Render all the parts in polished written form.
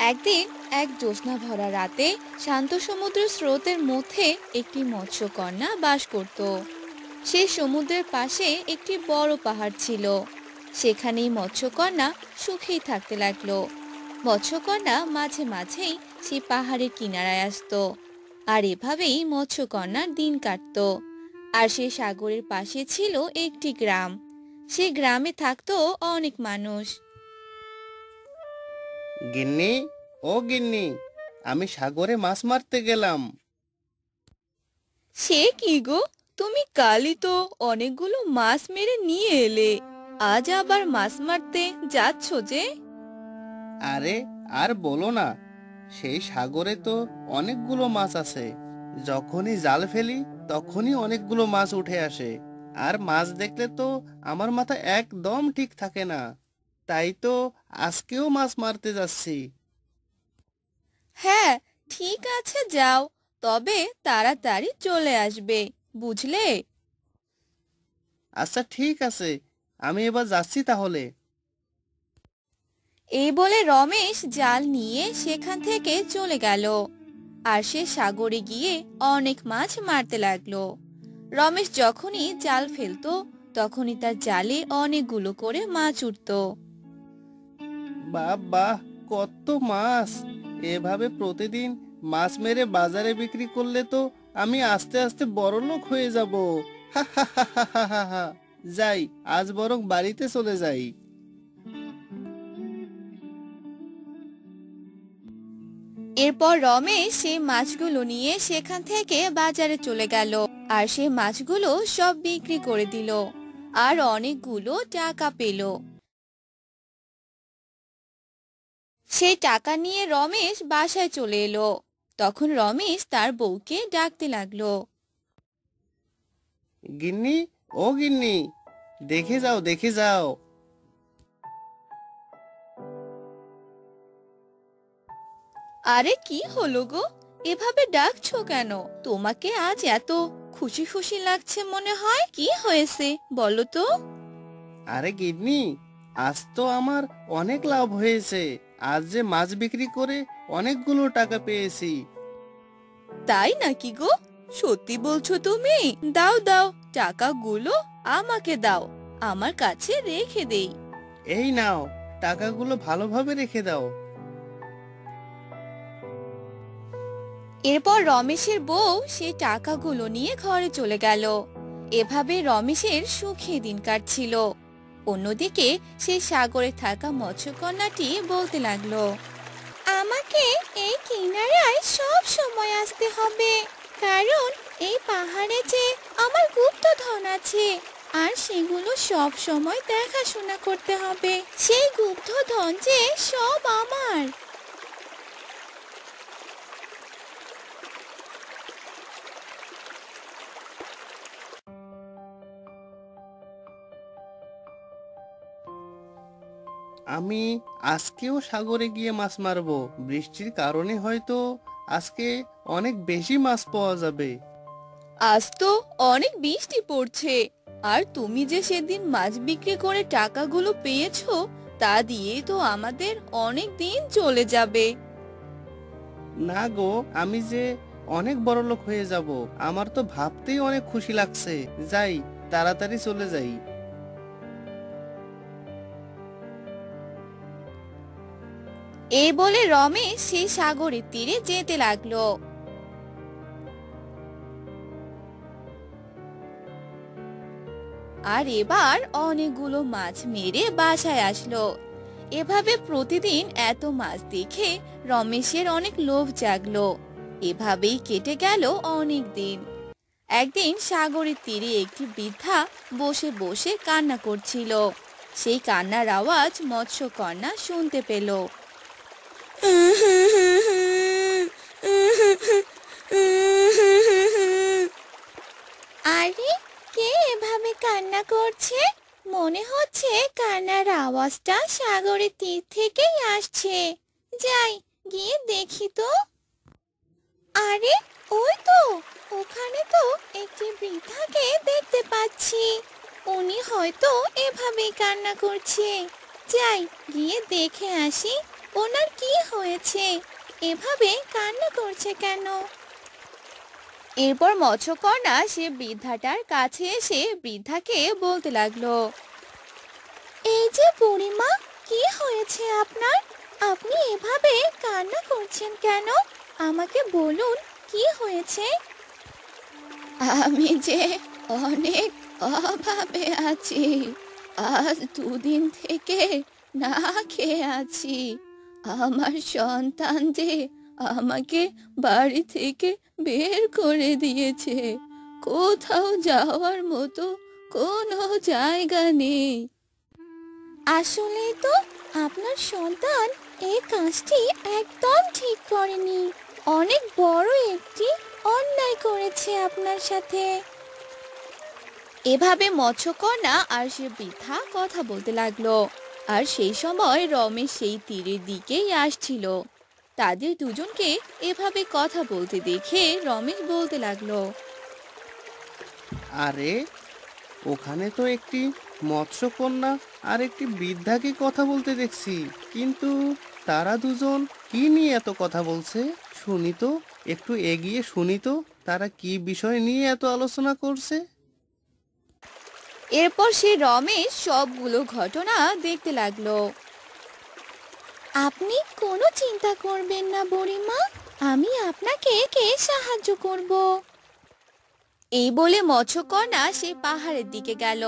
একদিন এক জ্যোৎস্না ভরা রাতে শান্ত সমুদ্রের স্রোতের মধ্যে একটি মৎস্যকন্যা বাস করত। সেই সমুদ্রের পাশে একটি বড় পাহাড় ছিল। সেখানেই মৎস্যকন্যা সুখেই থাকতে লাগলো। মৎস্যকন্যা মাঝে মাঝেই সেই পাহাড়ের কিনারায় আসতো, আর এভাবেই মৎস্যকন্যার দিন কাটতো। আর সেই সাগরের পাশে ছিল একটি গ্রাম। সেই গ্রামে থাকতো অনেক মানুষ। গিন্নি, ও গিন্নি, আমি সাগরে মাছ মারতে গেলাম। সে কি গো, তুমি কালই তো অনেকগুলো মাছ মেরে নিয়ে এলে, আজ আবার মাছ মারতে যাচ্ছ যে? আরে আর বলো না, সেই সাগরে তো অনেকগুলো মাছ আছে। যখনই জাল ফেলি তখনই অনেকগুলো মাছ উঠে আসে। আর মাছ দেখলে তো আমার মাথা একদম ঠিক থাকে না। তাই তো আজকেও মাছ মারতে যাচ্ছি। হ্যাঁ, ঠিক আছে, যাও, তবে তাড়াতাড়ি চলে আসবে, বুঝলে? আচ্ছা ঠিক আছে, আমি এবার যাচ্ছি তাহলে। এই বলে রমেশ জাল নিয়ে সেখান থেকে চলে গেল। আর সে সাগরে গিয়ে অনেক মাছ মারতে লাগলো। রমেশ যখনই জাল ফেলতো তখনই তার জালে অনেকগুলো করে মাছ উঠতো। বাহ বাহ, কত মাছ! এভাবে প্রতিদিন মাছ মেরে বাজারে বিক্রি করলে তো আমি আস্তে আস্তে বড়লোক হয়ে যাব। হা হা হা হা হা হা হা। যাই, আজ বরং বাড়িতে চলে যাই। এরপর রমেশ সেই মাছগুলো নিয়ে সেখান থেকে বাজারে চলে গেল। আর সেই মাছগুলো সব বিক্রি করে দিল, আর অনেকগুলো টাকা পেল। সেই টাকা নিয়ে রমেশ বাসায় চলে এলো। তখন রমেশ তার বউকে ডাকতে লাগলো। গিন্নি, ও গিন্নি, দেখে যাও দেখে যাও। আরে কি হলো গো, এভাবে ডাকছো কেন? তোমাকে আজ এত খুশি খুশি লাগছে মনে হয়, কি হয়েছে বলো তো? আরে গিন্নি, আজ তো আমার অনেক লাভ হয়েছে। আজ যে মাছ বিক্রি করে অনেকগুলো টাকা পেয়েছি। তাই নাকি গো? সত্যি বলছো তুমি? দাও দাও, টাকাগুলো আমাকে দাও, আমার কাছে রেখে দেই। এই নাও, টাকাগুলো ভালোভাবে রেখে দাও। এরপর রমেশের বউ সেই টাকাগুলো নিয়ে ঘরে চলে গেল। এভাবে রমেশের সুখে দিন কাটছিল। অন্যদিকে সেই সাগরে থাকা মৎস্যকন্যাটি বলতে লাগলো, আমাকে এই কিনারায় সব সময় আসতে হবে, কারণ এই পাহাড়ে যে আমার গুপ্তধন আছে, আর সেগুলো সব সময় দেখাশোনা করতে হবে। সেই গুপ্তধন যে সব আমার। আমি আজকেও সাগরে গিয়ে মাছ মারবো। বৃষ্টির কারণে হয়তো আজকে অনেক বেশি মাছ পাওয়া যাবে। আজ তো অনেক বৃষ্টি পড়ছে, আর তুমি যে সেদিন মাছ বিক্রি করে টাকাগুলো পেয়েছো, তা দিয়েই তো আমাদের অনেক দিন চলে যাবে। না গো, আমি যে অনেক বড় লোক হয়ে যাব, আমার তো ভাবতেই অনেক খুশি লাগছে। যাই, তাড়াতাড়ি চলে যাই। এই বলে রমেশ সেই সাগরের তীরে যেতে লাগলো। আর এবার অনেকগুলো মাছ মেরে বাসায় আসলো। এভাবে প্রতিদিন এত মাছ দেখে রমেশের অনেক লোভ জাগলো। এভাবেই কেটে গেল অনেক দিন। একদিন সাগরের তীরে একটি বৃদ্ধা বসে বসে কান্না করছিল। সেই কান্নার আওয়াজ মৎস্যকন্যা শুনতে পেল। আরে, কে এভাবে কান্না করছে? মনে হচ্ছে কান্নার আওয়াজটা সাগরের তীর থেকেই আসছে। যাই, গিয়ে দেখি তো। আরে, ওই তো, ওখানে তো একটি বৃদ্ধাকে দেখতে পাচ্ছি। উনি হয়তো এভাবেই কান্না করছে। যাই, গিয়ে দেখে আসি ওনার কি হয়েছে, এভাবে কান্না করছে কেন। এরপর মৎস্যকন্যা সে বৃদ্ধাটার কাছে এসে বৃদ্ধাকে বলতে লাগলো, এই যে বুড়িমা, কি হয়েছে আপনার? আপনি এভাবে কান্না করছেন কেন? আমাকে বলুন, কি হয়েছে? আমি যে অনেক অভাবে আছি। আজ দুদিন থেকে না খেয়ে আছি। আমার সন্তান যে আমাকে বাড়ি থেকে বের করে দিয়েছে। কোথাও যাওয়ার মতো কোনো জায়গা নেই। আসলেই তো, আপনার সন্তান এই কাজটি একদম ঠিক করেনি। অনেক বড় একটি অন্যায় করেছে আপনার সাথে। এভাবে মৎস্যকন্যা আর সে বৃদ্ধা কথা বলতে লাগলো। আর সেই সময় রমেশ সেই তীরের দিকেই আসছিল। তাদের দুজনকে এভাবে কথা বলতে দেখে রমেশ বলতে লাগলো, আরে, ওখানে তো একটি মৎস্যকন্যা আর একটি বৃদ্ধাকে কথা বলতে দেখছি, কিন্তু তারা দুজন কি নিয়ে এত কথা বলছে? শুনি তো, একটু এগিয়ে শুনি তো, তারা কি বিষয় নিয়ে এত আলোচনা করছে। এরপর সে রমেশ সবগুলো ঘটনা দেখতে লাগলো। আপনি কোনো চিন্তা করবেন না বুড়িমা, আমি আপনাকে সাহায্য করব। এই বলে মৎস্যকন্যা সে পাহাড়ের দিকে গেল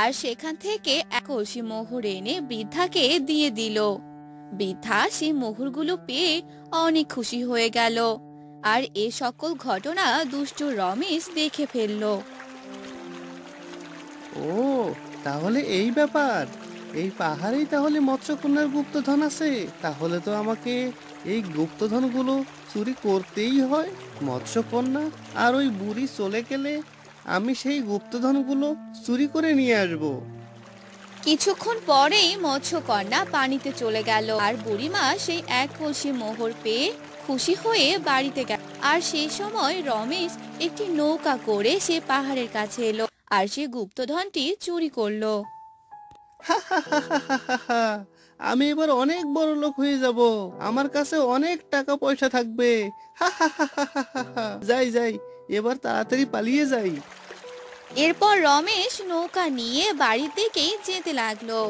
আর সেখান থেকে এক কলসি মোহর এনে বৃদ্ধাকে দিয়ে দিল। বৃদ্ধা সেই মোহরগুলো পেয়ে অনেক খুশি হয়ে গেল। আর এ সকল ঘটনা দুষ্ট রমেশ দেখে ফেললো। ও, তাহলে এই ব্যাপার। এই পাহাড়েই তাহলে মৎস্যকন্যার গুপ্তধন আছে। তাহলে তো আমাকে এই গুপ্তধনগুলো চুরি করতেই হয়। মৎস্যকন্যা আর ওই বুড়ি চলে গেলে আমি সেই গুপ্তধনগুলো চুরি করে নিয়ে আসবো। কিছুক্ষণ পরেই মৎস্যকন্যা পানিতে চলে গেল আর বুড়িমা সেই এক কলসি মোহর পেয়ে খুশি হয়ে বাড়িতে গেল। আর সেই সময় রমেশ একটি নৌকা করে সে পাহাড়ের কাছে এলো আর সে গুপ্তধনটি চুরি করলো। আমি এবার অনেক বড় লোক হয়ে যাব। আমার কাছে অনেক টাকা পয়সা থাকবে। যাই যাই, এবার তাড়াতাড়ি পালিয়ে যাই। এরপর রমেশ নৌকা নিয়ে বাড়ির দিকেই যেতে লাগলো।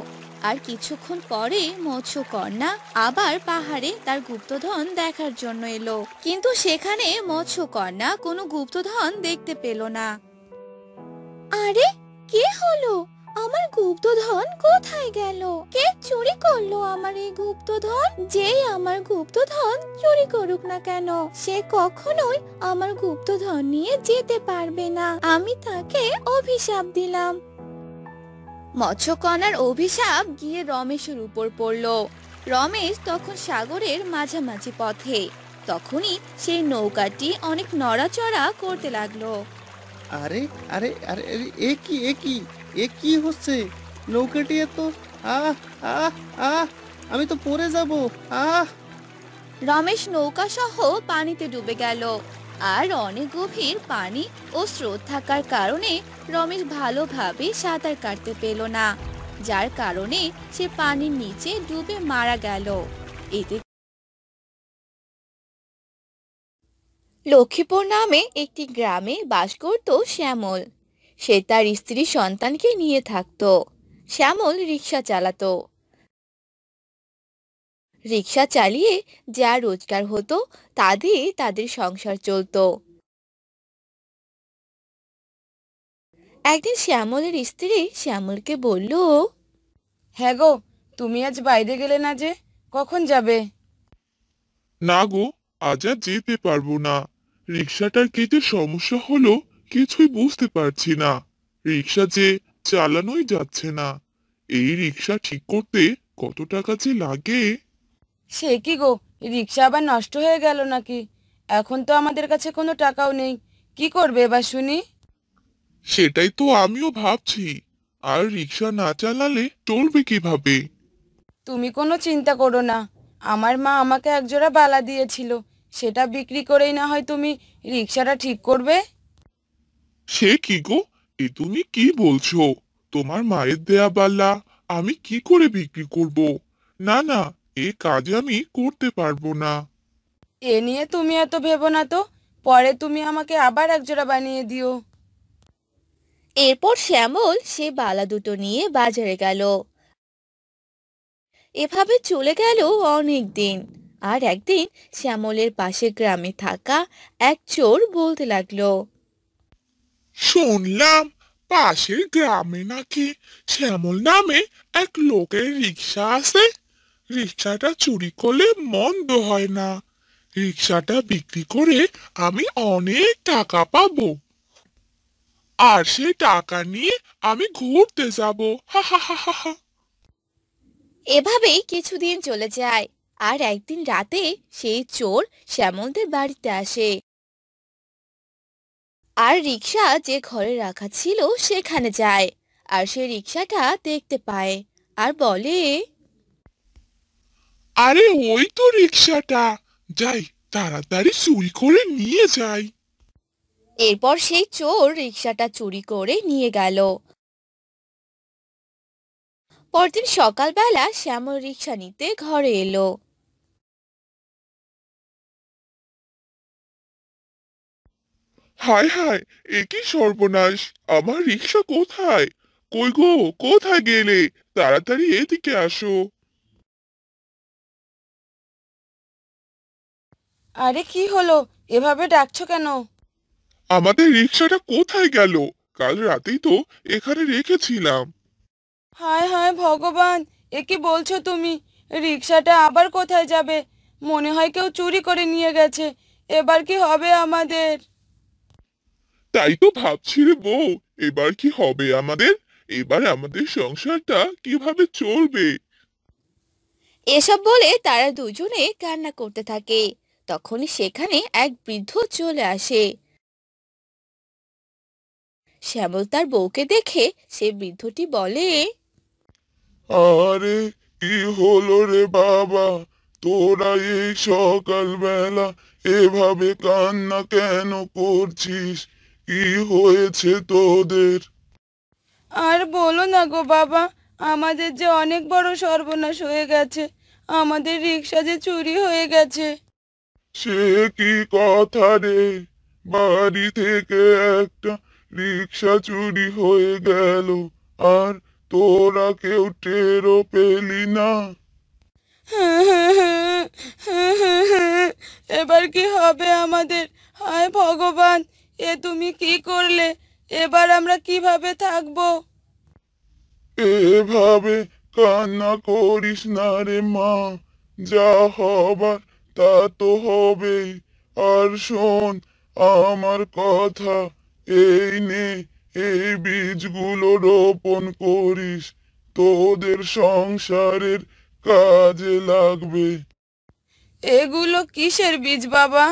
আর কিছুক্ষণ পরে মৎস্যকন্যা আবার পাহাড়ে তার গুপ্তধন দেখার জন্য এলো, কিন্তু সেখানে মৎস্যকন্যা কোনো গুপ্তধন দেখতে পেল না। আরে, কে হলো? আমার গুপ্তধন কোথায় গেল? কে চুরি করলো আমার এই গুপ্তধন? যেই আমার গুপ্তধন চুরি করুক না কেন, সে কখনোই আমার গুপ্তধন নিয়ে যেতে পারবে না। আমি তাকে অভিশাপ দিলাম। মৎস্যকন্যার অভিশাপ গিয়ে রমেশের উপর পড়লো। রমেশ তখন সাগরের মাঝামাঝি পথে। তখনই সেই নৌকাটি অনেক নড়াচড়া করতে লাগলো। আরে আরে আরে আরে, এ কি এ কি এ কি হচ্ছে? নৌকাটি এত, আহ আহ আহ, আমি তো পড়ে যাব। আহ রমেশ নৌকা সহ পানিতে ডুবে গেল। আর অনেক গভীর পানি ও স্রোত থাকার কারণে রমেশ ভালোভাবে সাঁতার কাটতে পেল না, যার কারণে সে পানির নিচে ডুবে মারা গেল। এতে লক্ষ্মীপুর নামে একটি গ্রামে বাস করত শ্যামল। সে তার স্ত্রী সন্তানকে নিয়ে থাকতো। শ্যামল রিক্সা চালাতো। রিক্সা চালিয়ে যা রোজগার হতো তা দিয়ে তাদের সংসার চলতো। একদিন শ্যামলের স্ত্রী শ্যামলকে বলল, হ্যাঁ গো, তুমি আজ বাইরে গেলে না যে, কখন যাবে? না গো, আজ আর যেতে পারবো না। রিক্সাটার কি যে সমস্যা হলো কিছুই বুঝতে পারছি না। রিক্সা যে চালানোই যাচ্ছে না। এই রিক্সা ঠিক করতে কত টাকা যে লাগে। সে কি গো, রিক্সা আবার নষ্ট হয়ে গেল নাকি? এখন তো আমাদের কাছে কোনো টাকাও নেই। কি করবে এবার শুনি? সেটাই তো আমিও ভাবছি। আর রিক্সা না চালালে চলবে কিভাবে? তুমি কোনো চিন্তা করো না, আমার মা আমাকে একজোড়া বালা দিয়েছিল, সেটা বিক্রি করেই না হয় তুমি রিক্সাটা ঠিক করবে। সে কি গো, এ তুমি কি বলছো? তোমার মায়ের দেয়া বালা আমি কি করে বিক্রি করব? না না, এ কাজ আমি করতে পারবো না। এ নিয়ে তুমি এত ভেবো না তো, পরে তুমি আমাকে আবার একজোড়া বানিয়ে দিও। এরপর শ্যামল সে বালা দুটো নিয়ে বাজারে গেল। এভাবে চলে গেল অনেক দিন। আর একদিন শ্যামলের পাশে গ্রামে থাকা এক চোর বলতে লাগলো, শুনলাম পাশের গ্রামে নাকি শ্যামল নামে এক লোকের রিক্সা আছে। রিক্সাটা চুরি করলে মন্দ হয় না। রিক্সাটা বিক্রি করে আমি অনেক টাকা পাবো, আর সেই টাকা নিয়ে আমি ঘুরতে যাব। হা হা হা হা হা। এভাবেই কিছুদিন চলে যায়। আর একদিন রাতে সেই চোর শ্যামলদের বাড়িতে আসে। আর রিক্সা যে ঘরে রাখা ছিল সেখানে যায়। আর সে রিক্সাটা দেখতে পায় আর বলে, আরে ওই তো রিক্সাটা, যাই তাড়াতাড়ি চুরি করে নিয়ে যাই। এরপর সেই চোর রিক্সাটা চুরি করে নিয়ে গেল। পরদিন সকালবেলা শ্যামল রিক্সা নিতে ঘরে এলো। হায় হায়, এ কি সর্বনাশ! আমার রিক্সা কোথায়? কই গো, কোথায় গেলে? তাড়াতাড়ি এদিকে আসো। আরে কি হলো, এভাবে ডাকছো কেন? আমাদের রিক্সাটা কোথায় গেল? কাল রাতেই তো এখানে রেখেছিলাম। হায় হায় ভগবান, এ কি বলছো তুমি? রিক্সাটা আবার কোথায় যাবে? মনে হয় কেউ চুরি করে নিয়ে গেছে। এবার কি হবে আমাদের? তাই তো ভাবছি রে বউ, এবার কি হবে আমাদের? এবার আমাদের সংসারটা কিভাবে চলবে? এসব বলে তারা দুজনে কান্না করতে থাকে। তখনই সেখানে এক বৃদ্ধ চলে আসে। শ্যামল তার বউকে দেখে সে বৃদ্ধটি বলে, আরে কি হলো রে বাবা, তোরা এই সকালবেলা এভাবে কান্না কেন করছিস? কি হয়েছে তোদের? আর বলো না গো বাবা, আমাদের যে অনেক বড় সর্বনাশ হয়ে গেছে। আমাদের রিক্সা যে চুরি হয়ে গেছে। সে কি কথা রে, বাড়ি থেকে একটা রিক্সা চুরি হয়ে গেল, আর তোরা কেউ টেরও পেলি না? এবার কি হবে আমাদের? হায় ভগবান, এ তুমি কি করলে? এবার আমরা কিভাবে থাকবো? এভাবে কান্না করিস না রে মা, যা হবার তা তো হবেই। আর শোন আমার কথা, এই নে, এই বীজগুলো রোপণ করিস, তোদের সংসারের কাজে লাগবে। এগুলো কিসের বীজ বাবা?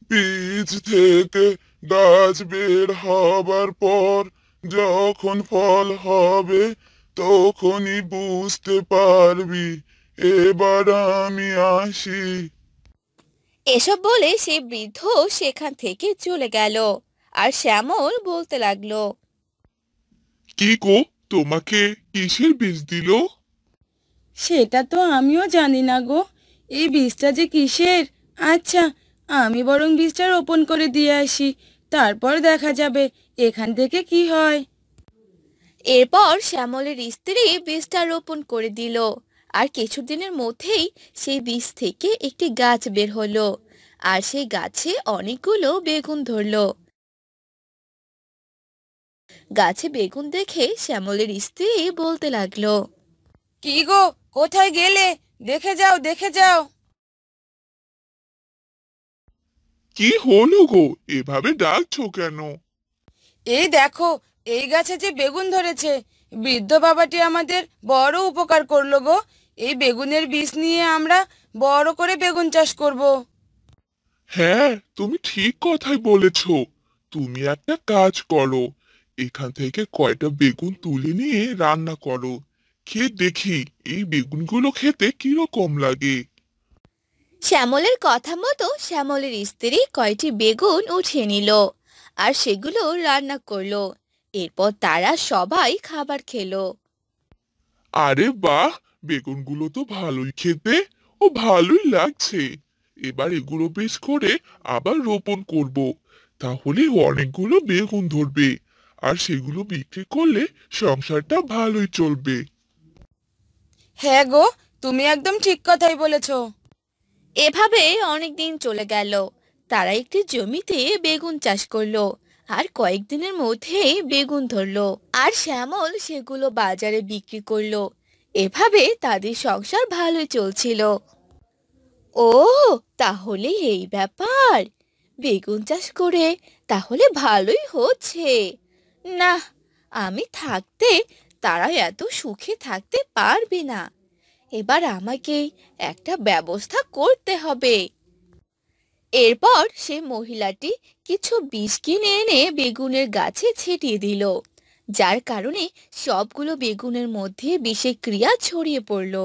বীজ থেকে গাছ বের হবার পর যখন ফল হবে তখনই বুঝতে পারবি। এবার আমি আসি। এসব বলে সে বৃদ্ধ সেখান থেকে চলে গেল। আর শ্যামল বলতে লাগলো, কি গো, তোমাকে কিসের বীজ দিল? সেটা তো আমিও জানি না গো। এই বীজটা যে কিসের? আচ্ছা, আমি বরং বীজটা রোপণ করে দিয়ে আসি, তারপর দেখা যাবে এখান থেকে কি হয়। এরপর শ্যামলের স্ত্রী বীজটা রোপণ করে দিল। আর কিছুদিনের মধ্যেই সেই বীজ থেকে একটি গাছ বের হলো। আর সেই গাছে অনেকগুলো বেগুন ধরলো। গাছে বেগুন দেখে শ্যামলের স্ত্রী বলতে লাগলো, কি গো, কোথায় গেলে? দেখে যাও, দেখে যাও। কি হলো গো, এভাবে ডাকছো কেন? এই দেখো, এই গাছে যে বেগুন ধরেছে। বৃদ্ধ বাবাটি আমাদের বড় উপকার করলো গো। এই বেগুনের বীজ নিয়ে আমরা বড় করে বেগুন চাষ করব। হ্যাঁ, তুমি ঠিক কথাই বলেছ। তুমি একটা কাজ করো, এখান থেকে কয়টা বেগুন তুলে নিয়ে রান্না করো। খেয়ে দেখি এই বেগুনগুলো খেতে কিরকম লাগে। শ্যামলের কথা মতো শ্যামলের স্ত্রী কয়টি বেগুন উঠিয়ে নিল আর সেগুলো রান্না করলো। এরপর তারা সবাই খাবার খেলো। আরে বাহ, বেগুনগুলো তো ভালোই খেতে ও ভালোই লাগছে। এবার এগুলো বেশ করে আবার রোপণ করব। তাহলে অনেকগুলো বেগুন ধরবে, আর সেগুলো বিক্রি করলে সংসারটা ভালোই চলবে। হ্যাঁ গো, তুমি একদম ঠিক কথাই বলেছো। এভাবে অনেক দিন চলে গেল। তারা একটি জমিতে বেগুন চাষ করলো আর কয়েকদিনের মধ্যেই বেগুন ধরলো আর শ্যামল সেগুলো বাজারে বিক্রি করলো। এভাবে তাদের সংসার ভালোই চলছিল। ও, তাহলে এই ব্যাপার। বেগুন চাষ করে তাহলে ভালোই হচ্ছে। না, আমি থাকতে তারা এত সুখে থাকতে পারবে না। এবার আমাকে একটা ব্যবস্থা করতে হবে। এরপর সে মহিলাটি কিছু বিষ কিনে এনে বেগুনের গাছে ছিটিয়ে দিল, যার কারণে সবগুলো বেগুনের মধ্যে বিষের ক্রিয়া ছড়িয়ে পড়ল।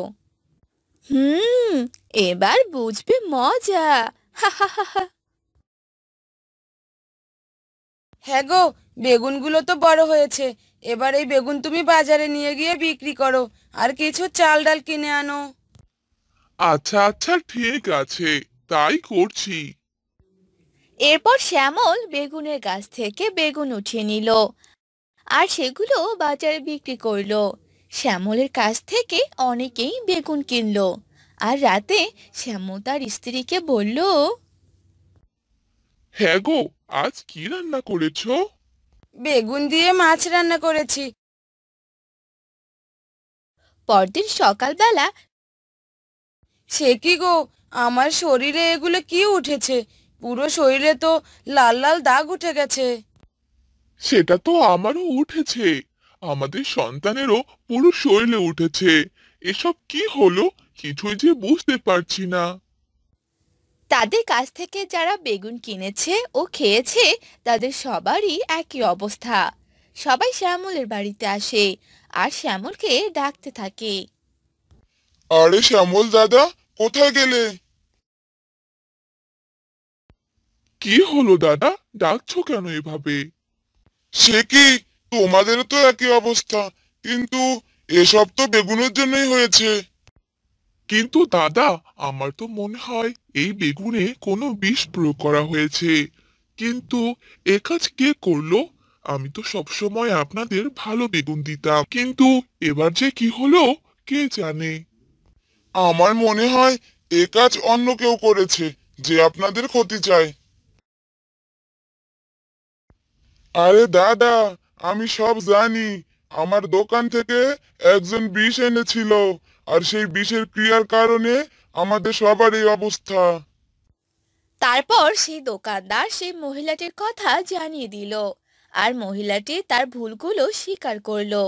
হুম, এবার বুঝবে মজা। হা হা হা হা। হ্যাঁ গো, বেগুনগুলো তো বড় হয়েছে। এবার এই বেগুন তুমি বাজারে নিয়ে গিয়ে বিক্রি করো, আর কিছু চাল ডাল কিনে আনো। আচ্ছা আচ্ছা, ঠিক আছে, তাই করছি। এরপর শ্যামল বেগুনের গাছ থেকে বেগুন উঠিয়ে নিল আর সেগুলো বাজারে বিক্রি করলো। শ্যামলের কাছ থেকে অনেকেই বেগুন কিনলো। আর রাতে শ্যামল তার স্ত্রীকে বলল, হ্যাঁ গো, আজ কি রান্না করেছো? বেগুন দিয়ে মাছ রান্না করেছি। পরদিন সকালবেলা সে কি গো, আমার শরীরে এগুলো কি উঠেছে? পুরো শরীরে তো লাল লাল দাগ উঠে গেছে। সেটা তো আমারও উঠেছে। আমাদের সন্তানেরও পুরো শরীরে উঠেছে। এসব কি হলো, কিছুই যে বুঝতে পারছি না। তাদের কাছ থেকে যারা বেগুন কিনেছে ও খেয়েছে তাদের সবারই একই অবস্থা। সবাই শ্যামলের বাড়িতে আসে আর শ্যামলকে ডাকতে থাকে। আরে শ্যামল দাদা, কোথায় গেলে? কি হলো দাদা, ডাকছো কেন এভাবে? সে কি, তোমাদেরও তো একই অবস্থা, কিন্তু এসব তো বেগুনের জন্যই হয়েছে। কিন্তু দাদা, আমার তো মনে হয় এই বেগুনে কোনো বিষ প্রয়োগ করা হয়েছে। কিন্তু এ কাজ কে করলো? আমি তো সবসময় আপনাদের ভালো বেগুন দিতাম, কিন্তু এবার যে কি হলো কে জানে। আমার মনে হয় এ কাজ অন্য কেউ করেছে, যে আপনাদের ক্ষতি চায়। আরে দাদা, আমি সব জানি। আমার দোকান থেকে একজন বিষ এনেছিল, আর সেই বিষের ক্রিয়ার কারণে আমাদের সবার এই অবস্থা। তারপর সেই দোকানদার সেই মহিলাটির কথা জানিয়ে দিল আর মহিলাটি তার ভুলগুলো স্বীকার করলো।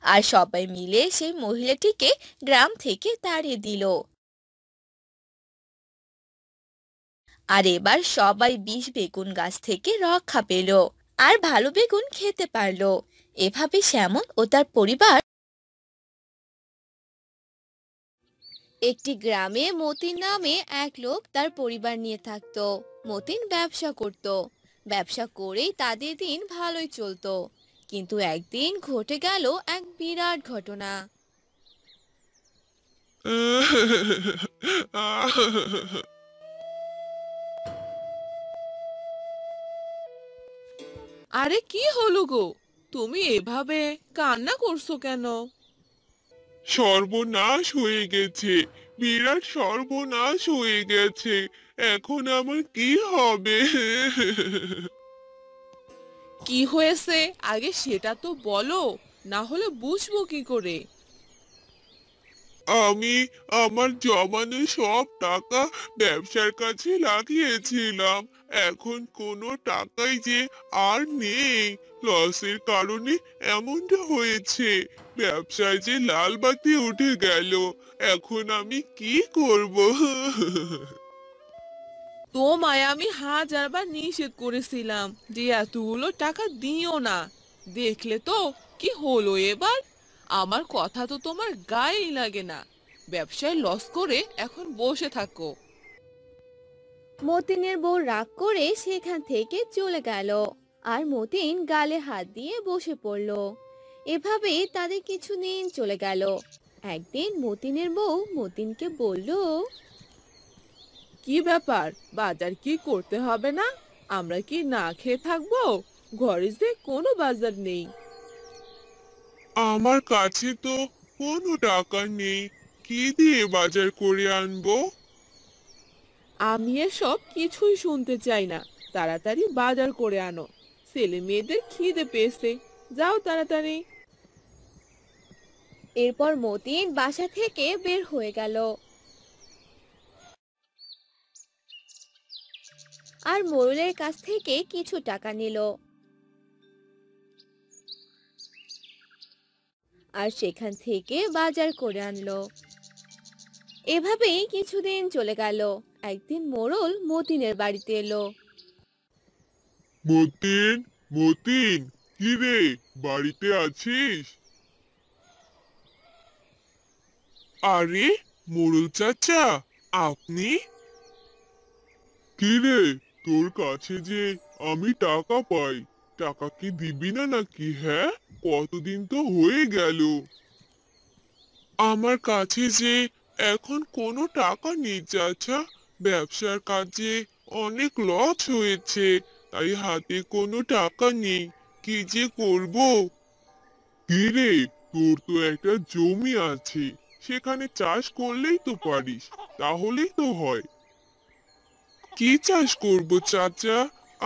আর সবাই মিলে সেই মহিলাটিকে গ্রাম থেকে তাড়িয়ে দিল। আর এবার সবাই বিষ বেগুন গাছ থেকে রক্ষা পেল আর ভালো বেগুন খেতে পারলো। এভাবে শ্যামল ও তার পরিবার একটি গ্রামে মতিন নামে এক লোক তার পরিবার নিয়ে থাকতো। মতিন ব্যবসা করত। ব্যবসা করেই তাদের দিন ভালোই চলতো। কিন্তু একদিন ঘটে গেল এক বিরাট ঘটনা। আরে কি হলো গো, তুমি এভাবে কান্না করছো কেন? সর্বনাশ হয়ে গেছে, বিরাট সর্বনাশ হয়ে গেছে। এখন আমার কি হবে? কি হয়েছে আগে সেটা তো বলো, না হলে বুঝবো কি করে। আমি আমার জমানো সব টাকা ব্যবসার কাছে লাগিয়েছিলাম। এখন কোনো টাকাই যে আর নেই। লসের কারণে এমনটা হয়েছে। ব্যবসায় যে লাল বাতি উঠে গেল। এখন আমি কি করব? তোমায় আমি হাজারবার নিষেধ করেছিলাম যে এতগুলো টাকা দিও না। দেখলে তো কি হলো এবার। আমার কথা তো তোমার গায়েই লাগে না। ব্যবসায় লস করে এখন বসে থাকো। মতিনের বউ রাগ করে সেখান থেকে চলে গেল আর মতিন গালে হাত দিয়ে বসে পড়ল। এভাবেই তাদের কিছুদিন চলে গেল। একদিন মতিনের বউ মতিনকে বলল, কি ব্যাপার, বাজার কি করতে হবে না? আমরা কি না খেয়ে থাকবো? ঘরে যে কোনো বাজার নেই। আমার কাছে তো কোনো টাকা নেই, কি দিয়ে বাজার করে আনবো? আমি এসব কিছুই শুনতে চাই না। তাড়াতাড়ি বাজার করে আনো, ছেলে মেয়েদের খিদে পেয়েছে। যাও তাড়াতাড়ি। এরপর মতিন বাসা থেকে বের হয়ে গেল আর মোড়লের কাছ থেকে কিছু টাকা নিল আর সেখান থেকে বাজার করে আনলো। এভাবেই কিছুদিন চলে গেল। একদিন মোড়ল মতিনের বাড়িতে এলো। মতিন, মতিন, কি রে, বাড়িতে আছিস? আরে, মোড়ল চাচা, আপনি? কি রে, তোর কাছে যে আমি টাকা পাই, টাকা কি দিবি না নাকি? হ্যাঁ, কতদিন তো হয়ে গেল। আমার কাছে যে এখন কোনো টাকা নেই চাচা, ব্যবসার কাজে অনেক লস হয়েছে, তাই হাতে কোনো টাকা নেই, কি যে করব? কি রে, তোর তো একটা জমি আছে, সেখানে চাষ করলেই তো পারিস, তাহলেই তো হয়। কি চাষ করব চাচা?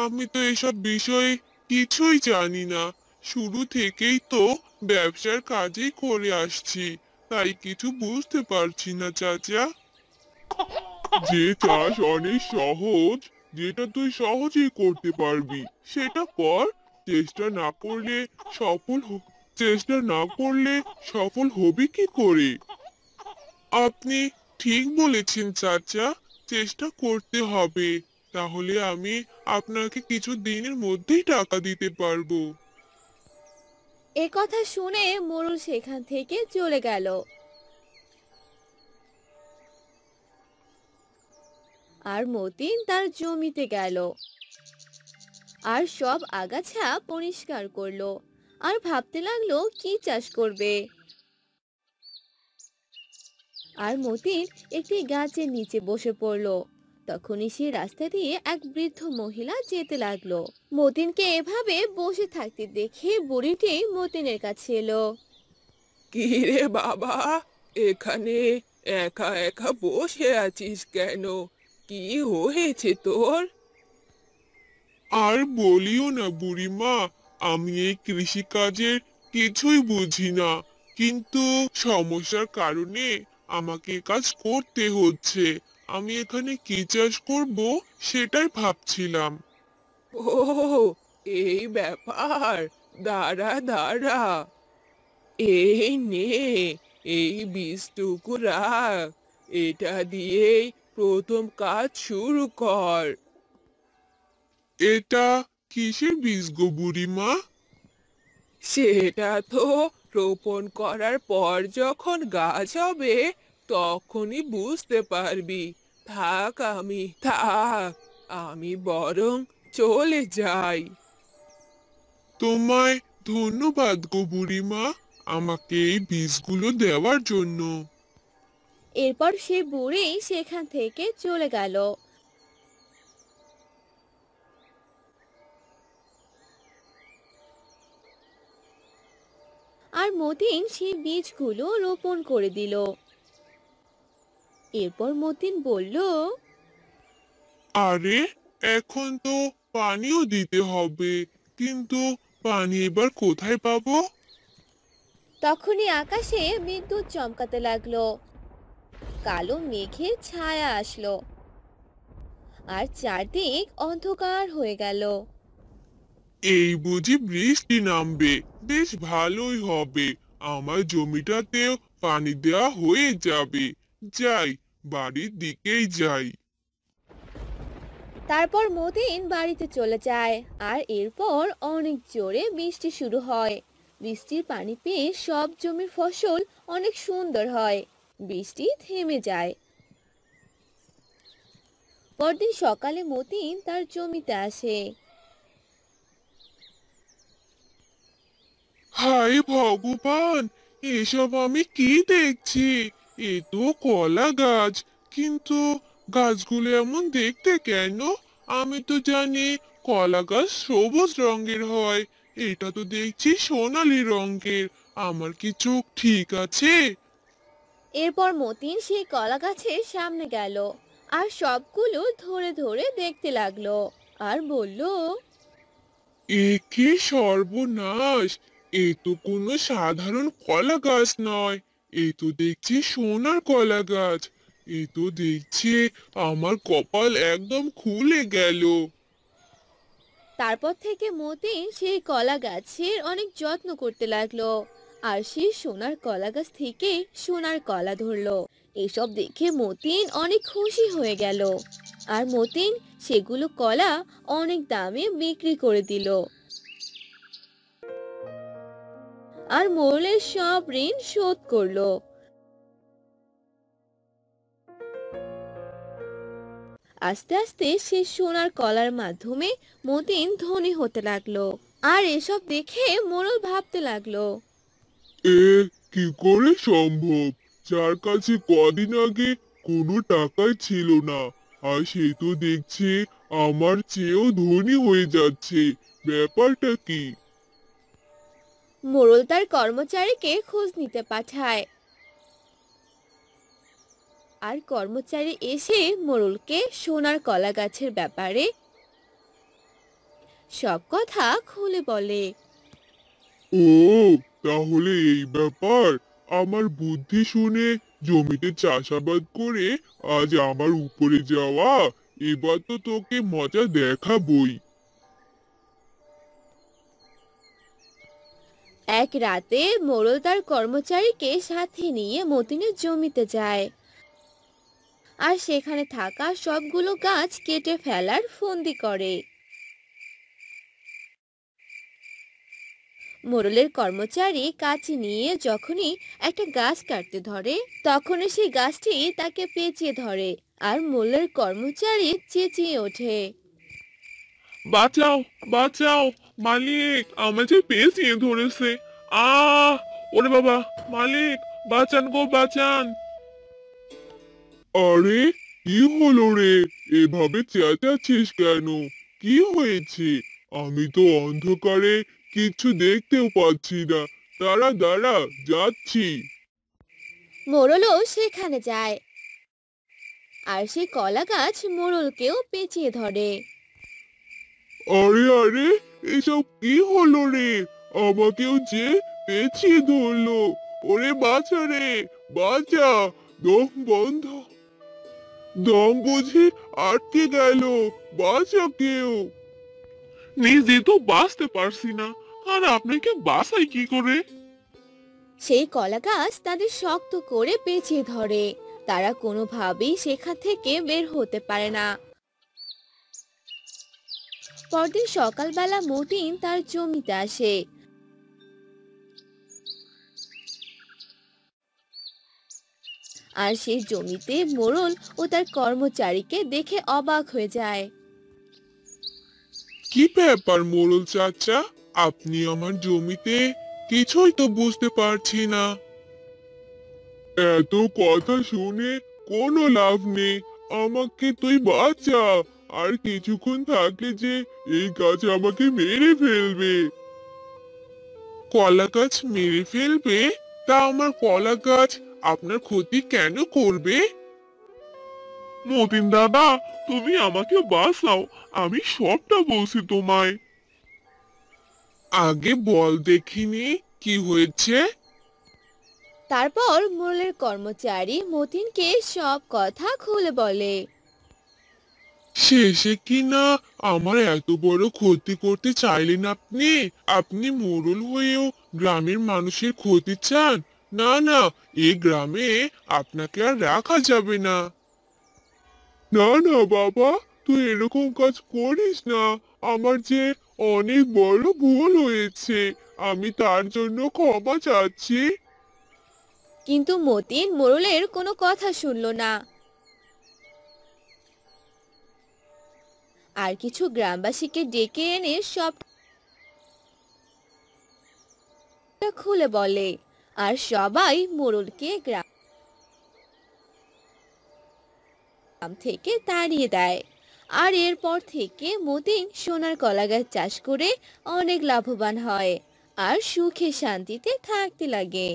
আমি তো এসব বিষয়ে কিছুই জানি না, শুরু থেকেই তো ব্যবসার কাজই করে আসছি, তাই কিছু বুঝতে পারছি না চাচা। যে চাষ অনেক সহজ, যেটা তুই সহজেই করতে পারবি, সেটা কর। চেষ্টা না করলে চেষ্টা না করলে সফল হবি কি করে? আপনি ঠিক বলেছেন চাচা, চেষ্টা করতে হবে, তাহলে আমি আপনাকে কিছু দিনের মধ্যেই টাকা দিতে পারবো। এ কথা শুনে মোড়ল সেখান থেকে চলে গেল আর মতিন তার জমিতে গেল আর সব আগাছা পরিষ্কার করলো আর ভাবতে লাগলো কি চাষ করবে। আর মতিন একটি গাছের নিচে বসে পড়লো। তখনই সে রাস্তা দিয়ে এক বৃদ্ধ মহিলা যেতে লাগলো। মতিনকে এভাবে বসে থাকতে দেখে বুড়িটি মতিনের কাছে এলো। কি রে বাবা, এখানে একা একা বসে আছিস কেন? কি হয়েছে তোর? আর বলিও না বুড়িমা, আমি এই কৃষিকাজের কিছুই বুঝি না, কিন্তু সমস্যার কারণে আমাকে এ কাজ করতে হচ্ছে। আমি এখানে কি চাষ করব সেটাই ভাবছিলাম। ও, এই ব্যাপার। দাঁড়া দাঁড়া, এই নে, এই বীজটুকু রাখ। এটা দিয়েই প্রথম কাজ শুরু কর। এটা কিসের বীজ গো বুড়িমা? সেটা তো রোপণ করার পর যখন গাছ হবে তখনই বুঝতে পারবি। আমি বরং চলে যাই। তোমায় ধন্যবাদ গো বুড়িমা, আমাকে এই বীজগুলো দেওয়ার জন্য। এরপর সে বুড়ি সেখান থেকে চলে গেল। আর মতিন সেই বীজগুলো রোপণ করে দিল। এরপর মতিন বলল, আরে, এখন তো পানিও দিতে হবে, কিন্তু পানি এবার কোথায় পাবো? তখনই আকাশে বিদ্যুৎ চমকাতে লাগলো। কালো মেঘের ছায়া আসলো আর চারদিক অন্ধকার হয়ে গেল। এই বুঝি বৃষ্টি নামবে, বেশ ভালোই হবে, আমার জমিটাতেও পানি দেওয়া হয়ে যাবে। যাই, বাড়ির দিকেই যাই। তারপর মতিন বাড়িতে চলে যায় আর এরপর অনেক জোরে বৃষ্টি শুরু হয়। বৃষ্টির পানি পেয়ে সব জমির ফসল অনেক সুন্দর হয়। বৃষ্টি থেমে যায়। পরদিন সকালে মতিন তার জমিতে আসে। হায় ভগবান, এসব আমি কি দেখছি! এ তো কলা গাছ, কিন্তু গাছগুলো এমন দেখতে কেন? আমি তো জানি কলা গাছ সবুজ রঙের হয়, এটা তো দেখছি সোনালী রঙের। আমার কি চোখ ঠিক আছে? এরপর মতিন সেই কলা গাছের সামনে গেল আর সবগুলো ধরে ধরে দেখতে লাগলো আর বলল, এ কি সর্বনাশ! এ তো কোনো সাধারণ কলা গাছ নয়, এ তো দেখছি সোনার কলা গাছ। এ তো দেখছি আমার কপাল একদম খুলে গেল। তারপর থেকে মতিন সেই কলা গাছের অনেক যত্ন করতে লাগলো আর সেই সোনার কলা গাছ থেকে সোনার কলা ধরলো। এসব দেখে মতিন অনেক খুশি হয়ে গেল আর মতিন সেগুলো কলা অনেক দামে বিক্রি করে দিল আর মোড়লের সব ঋণ শোধ করলো। আস্তে আস্তে সে সোনার কলার মাধ্যমে মতিন ধনী হতে লাগলো। আর এসব দেখে মোড়ল ভাবতে লাগলো, এ কি করে সম্ভব? যার কাছে কদিন আগে কোনো টাকাই ছিল না, আর সে তো দেখছি আমার চেয়েও ধনী হয়ে যাচ্ছে। ব্যাপারটা কি? মোড়ল তার কর্মচারীকে খোঁজ নিতে পাঠায় আর কর্মচারী এসে মোড়লকে সোনার কলা গাছের ব্যাপারে সব কথা খুলে বলে। ও, তাহলে এই ব্যাপার! আমার বুদ্ধি শুনে জমিতে চাষাবাদ করে আজ আমার উপরে যাওয়া। এবার তো তোকে মজা দেখাবই। এক রাতে মোড়ল তার কর্মচারীকে সাথে নিয়ে মতিনের জমিতে যায় আর সেখানে থাকা সবগুলো গাছ কেটে ফেলার ফন্দি করে। মোড়লের কর্মচারী কাঁচি নিয়ে যখনই একটা গাছ কাটতে ধরে তখনই সেই গাছটি তাকে পেঁচিয়ে ধরে আর মোড়লের কর্মচারী চেঁচিয়ে ওঠে, বাঁচাও, বাঁচাও! মালিক আমাকে পেঁচিয়ে ধরেছে! আহ! ওরে বাবা! মালিক, বাঁচান গো, বাঁচান! আরে, কি হলো রে? এভাবে চেঁচাচ্ছিস কেন? কি হয়েছে? আমি তো অন্ধকারে কিছু দেখতেও পাচ্ছি না। দাঁড়া দাঁড়া, যাচ্ছি। মোড়লও সেখানে যায় আর সেই কলা গাছ মোড়লকেও পেঁচিয়ে ধরে। আরে আরে, এসব কি হলো রে? আমাকেও যে পেঁচিয়ে ধরলো! ওরে বাঁচা রে, বাঁচা! দম বন্ধ, দম বুঝি আটকে গেল। বাঁচা কেউ! নিজে তো বাঁচতে পারছি না, আর আপনাকে বাঁচাই কি করে? সেই কলা গাছ তাদের শক্ত করে পেঁচিয়ে ধরে, তারা কোনোভাবেই সেখান থেকে বের হতে পারে না। পরদিন সকালবেলা মতিন তার জমিতে আসে আর সেই জমিতে মোড়ল ও তার কর্মচারীকে দেখে অবাক হয়ে যায়। কি ব্যাপার মোড়ল চাচা, আপনি আমার জমিতে? কিছুই তো বুঝতে পারছি না। এত কথা শুনে কোনো লাভ নেই, আমাকে তুই বাঁচা। আর কিছুক্ষণ থাকলে যে এই গাছ আমাকে মেরে ফেলবে। কলা গাছ মেরে ফেলবে? তা আমার কলা গাছ আপনার ক্ষতি কেন করবে? মতিন দাদা, তুমি আমাকে বাঁচাও, আমি সবটা বলছি তোমায়। আগে বল দেখিনি কি হয়েছে। তারপর মোড়লের কর্মচারী মতিনকে সব কথা খুলে বলে। শেষে কি না আমার এত বড় ক্ষতি করতে চাইলেন আপনি? আপনি মোড়ল হয়েও গ্রামের মানুষের ক্ষতি চান? না না, এই গ্রামে আপনাকে আর রাখা যাবে না। না না বাবা, তুই এরকম কাজ করিস না। আমার যে অনেক বড় ভুল হয়েছে, আমি তার জন্য ক্ষমা চাচ্ছি। কিন্তু মতিন মোড়লের কোনো কথা শুনল না। আর কিছু গ্রামবাসীকে ডেকে এনে সব খুলে বলে। আর সবাই মোড়লকে গ্রাম থেকে তাড়িয়ে দেয়। আর এরপর থেকে মতিন সোনার কলাগাছ চাষ করে অনেক লাভবান হয় আর সুখে শান্তিতে থাকতে লাগে।